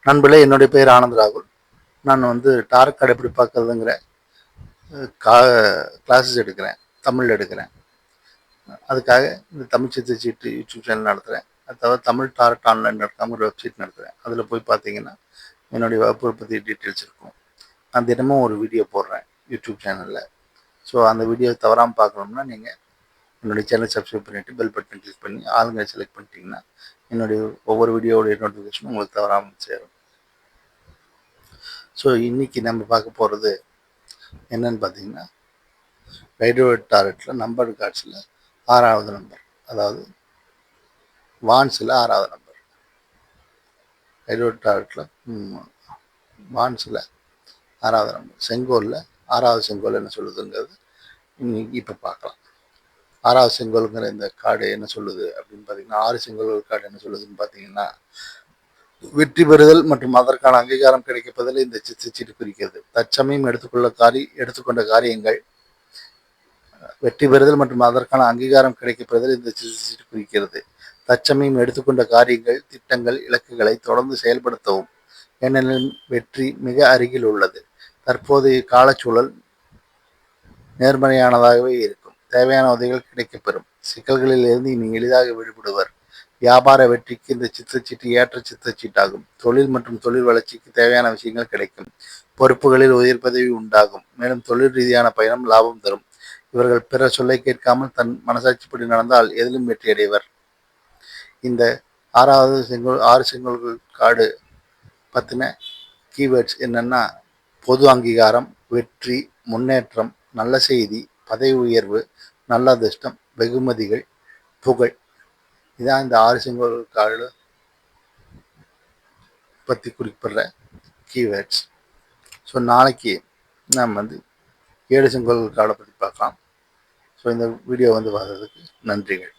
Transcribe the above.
நண்பர்களே, என்னுடைய பெயர் ஆனந்த் ராகுல். நான் டாரட் கார்டு எப்படி பார்க்கறதுங்கிற கா கிளாஸஸ் எடுக்கிறேன், தமிழ் எடுக்கிறேன். அதுக்காக இந்த தமிழ் சித்து சீட்டு யூடியூப் சேனல் நடத்துகிறேன். அது தவிர தமிழ் டாரட் ஆன்லைன்.com ஒரு வெப்சைட் நடத்துகிறேன். அதில் போய் பார்த்தீங்கன்னா என்னுடைய வகுப்பு பற்றி டீட்டெயில்ஸ் இருக்கும். நான் தினமும் ஒரு வீடியோ போடுறேன் யூடியூப் சேனலில். ஸோ அந்த வீடியோ தவறாமல் பார்க்கணும்னா நீங்கள் என்னுடைய சேனல் சப்ஸ்கிரைப் பண்ணிவிட்டு பெல் பட்டன் கிளிக் பண்ணி ஆளுங்க செலக்ட் பண்ணிட்டீங்கன்னா என்னுடைய ஒவ்வொரு வீடியோவுடைய நோட்டிஃபிகேஷனும் உங்களுக்கு தவறாமல் சேரும். ஸோ இன்றைக்கி நம்ம பார்க்க போகிறது என்னன்னு பார்த்தீங்கன்னா, ரைடர் டாரட்டில் நம்பர் கார்ட்ஸில் 6வது நம்பர், அதாவது வான்ஸில் 6வது நம்பர். ரைடர் டாரட்டில் வான்ஸில் 6வது நம்பர், செங்கோலில் 6வது செங்கோல் என்ன சொல்லுதுங்கிறது இன்னைக்கு இப்போ பார்க்கலாம். 6வது செங்கோலுங்கிற இந்த கார்டு என்ன சொல்லுது அப்படின்னு பார்த்தீங்கன்னா, 6 செங்கோல் கார்டு என்ன சொல்லுதுன்னு பார்த்தீங்கன்னா, வெற்றி பெறுதல் மற்றும் அதற்கான அங்கீகாரம் கிடைக்கப்பதில் இந்த சீட்டு குறிக்கிறது. தற்சமயம் எடுத்துக்கொண்ட காரியங்கள் வெற்றி பெறுதல் மற்றும் அதற்கான அங்கீகாரம் கிடைக்கப்பதில் இந்த சீட்டு குறிக்கிறது. தற்சமயம் எடுத்துக்கொண்ட காரியங்கள், திட்டங்கள், இலக்குகளை தொடர்ந்து செயல்படுத்தவும், ஏனெனில் வெற்றி மிக அருகில் உள்ளது. தற்போதைய காலச்சூழல் நேர்மறையானதாகவே இருக்கும். தேவையான உதவிகள் கிடைக்கப்பெறும். சிக்கல்களில் இருந்து இனி எளிதாக விடுபடுவர். வியாபார வெற்றிக்கு இந்த சித்தச்சீட்டு ஏற்ற சித்தச்சீட்டாகும். தொழில் மற்றும் தொழில் வளர்ச்சிக்கு தேவையான விஷயங்கள் கிடைக்கும். பொறுப்புகளில் உயர் பதவி உண்டாகும். மேலும் தொழில் ரீதியான பயணம் லாபம் தரும். இவர்கள் பிறர் சொல்லை கேட்காமல் தன் மனசாட்சிப்படி நடந்தால் எதிலும் வெற்றியடைவர். இந்த 6 செங்கோல்கள் கார்டு பற்றின கீவேர்ட்ஸ் என்னன்னா, பொது அங்கீகாரம், வெற்றி, முன்னேற்றம், நல்ல செய்தி, பதவி உயர்வு, நல்ல அதிர்ஷ்டம், வெகுமதிகள், புகழ். இதான் இந்த 6 செங்கோல்கள் கார்டு பற்றி குறிப்பிடுற கீவேர்ட்ஸ். ஸோ நாளைக்கு நாம் 7 செங்கோல்கள் கார்டை பற்றி பார்க்கலாம். ஸோ இந்த வீடியோ பார்த்ததுக்கு நன்றிகள்.